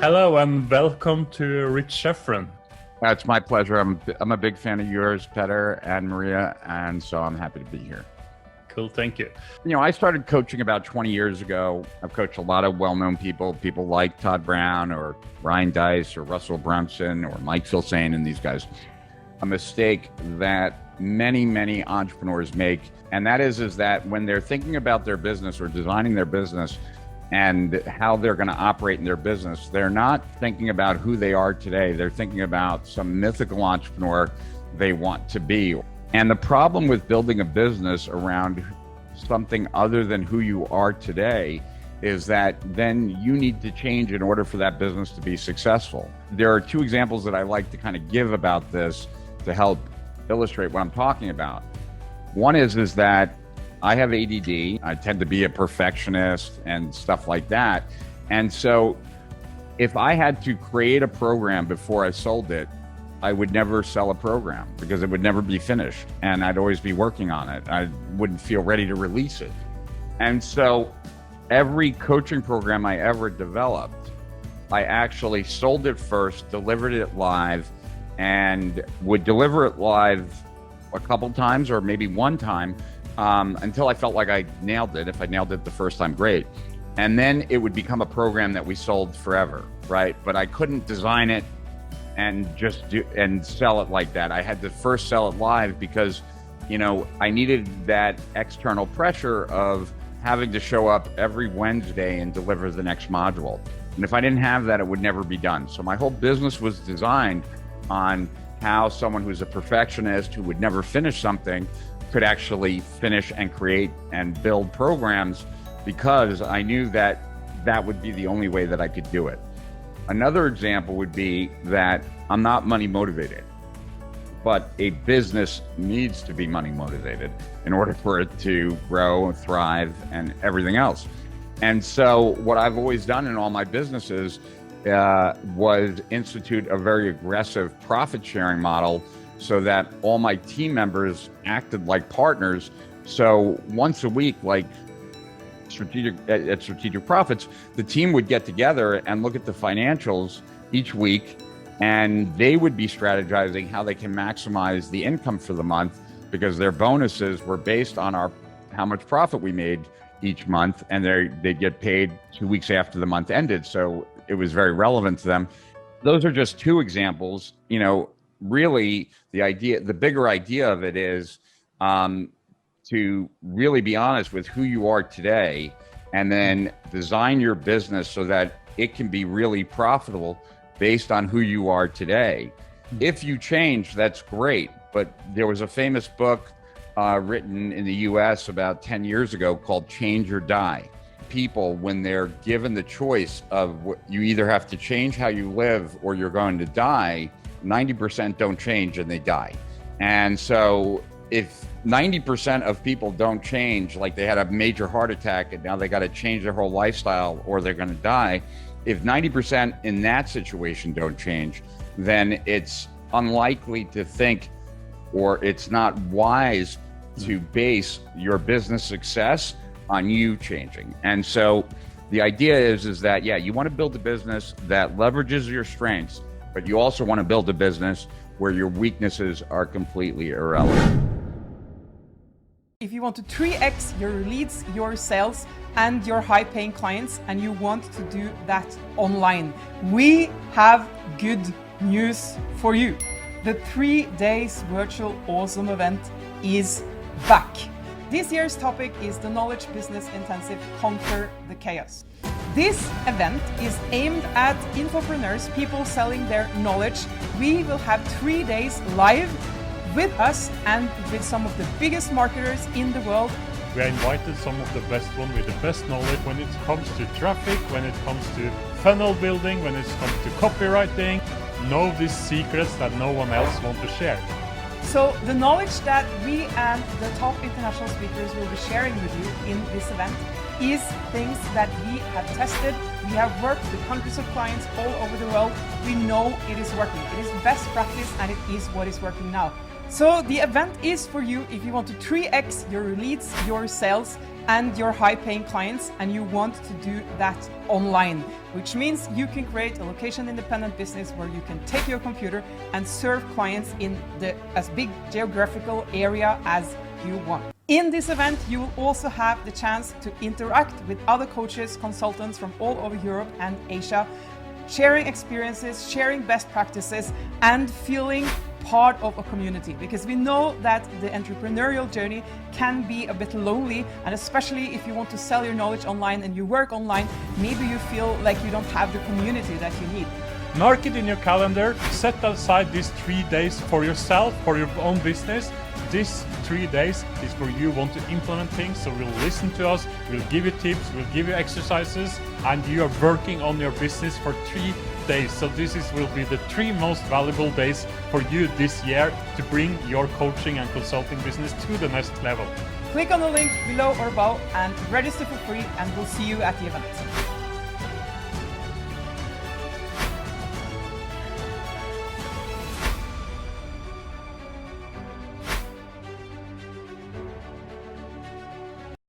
Hello and welcome to Schefren. It's my pleasure. I'm a big fan of yours, Petter and Maria, and so I'm happy to be here. Cool, thank you. I started coaching about 20 years ago. I've coached a lot of well-known people like Todd Brown or Ryan Dice or Russell Brunson or Mike Filsain and these guys. A mistake that many entrepreneurs make, and that is that when they're thinking about their business or designing their business and how they're going to operate in their business, they're not thinking about who they are today. They're thinking about some mythical entrepreneur they want to be. And the problem with building a business around something other than who you are today is that then you need to change in order for that business to be successful. There are two examples that I like to kind of give about this to help illustrate what I'm talking about. One is that I have ADD. I tend to be a perfectionist and stuff like that. And so if I had to create a program before I sold it, I would never sell a program because it would never be finished and I'd always be working on it. I wouldn't feel ready to release it. And so every coaching program I ever developed, I actually sold it first, delivered it live, and would deliver it live a couple times or maybe one time until I felt like I nailed it. If I nailed it the first time, great. And then it would become a program that we sold forever, right? But I couldn't design it and just sell it like that. I had to first sell it live because, I needed that external pressure of having to show up every Wednesday and deliver the next module. And if I didn't have that, it would never be done. So my whole business was designed on how someone who's a perfectionist who would never finish something could actually finish and create and build programs, because I knew that that would be the only way that I could do it. Another example would be that I'm not money motivated, but a business needs to be money motivated in order for it to grow, thrive, and everything else. And so what I've always done in all my businesses was institute a very aggressive profit sharing model so that all my team members acted like partners. So once a week, like at Strategic Profits, the team would get together and look at the financials each week, and they would be strategizing how they can maximize the income for the month, because their bonuses were based on how much profit we made each month, and they get paid 2 weeks after the month ended. So it was very relevant to them. Those are just two examples. Really the bigger idea of it is to really be honest with who you are today, and then design your business so that it can be really profitable based on who you are today. If you change, that's great. But there was a famous book written in the US about 10 years ago called Change or Die. People, when they're given the choice of you either have to change how you live or you're going to die, 90% don't change and they die. And so if 90% of people don't change, like they had a major heart attack and now they got to change their whole lifestyle or they're going to die, if 90% in that situation don't change, then it's unlikely to think, or it's not wise to base your business success on you changing. And so the idea is that, you want to build a business that leverages your strengths, but you also want to build a business where your weaknesses are completely irrelevant. If you want to 3x your leads, your sales, and your high-paying clients, and you want to do that online, we have good news for you. The 3 days virtual AweSM event is back. This year's topic is the Knowledge Business Intensive Conquer the Chaos. This event is aimed at infopreneurs, people selling their knowledge. We will have 3 days live with us and with some of the biggest marketers in the world. We have invited some of the best ones with the best knowledge when it comes to traffic, when it comes to funnel building, when it comes to copywriting. Know these secrets that no one else wants to share. So the knowledge that we and the top international speakers will be sharing with you in this event is things that we have tested. We have worked with hundreds of clients all over the world. We know it is working. It is best practice and it is what is working now. So the event is for you if you want to 3x your leads, your sales, and your high-paying clients, and you want to do that online, which means you can create a location-independent business where you can take your computer and serve clients in as big geographical area as you want. In this event, you will also have the chance to interact with other coaches, consultants from all over Europe and Asia, sharing experiences, sharing best practices, and feeling part of a community, because we know that the entrepreneurial journey can be a bit lonely, and especially if you want to sell your knowledge online and you work online, maybe you feel like you don't have the community that you need. Mark it in your calendar, set aside these 3 days for yourself, for your own business. These 3 days is where you want to implement things, so we'll listen to us, we'll give you tips, we'll give you exercises, and you are working on your business for 3 days. So will be the 3 most valuable days for you this year to bring your coaching and consulting business to the next level. Click on the link below or above and register for free, and we'll see you at the event.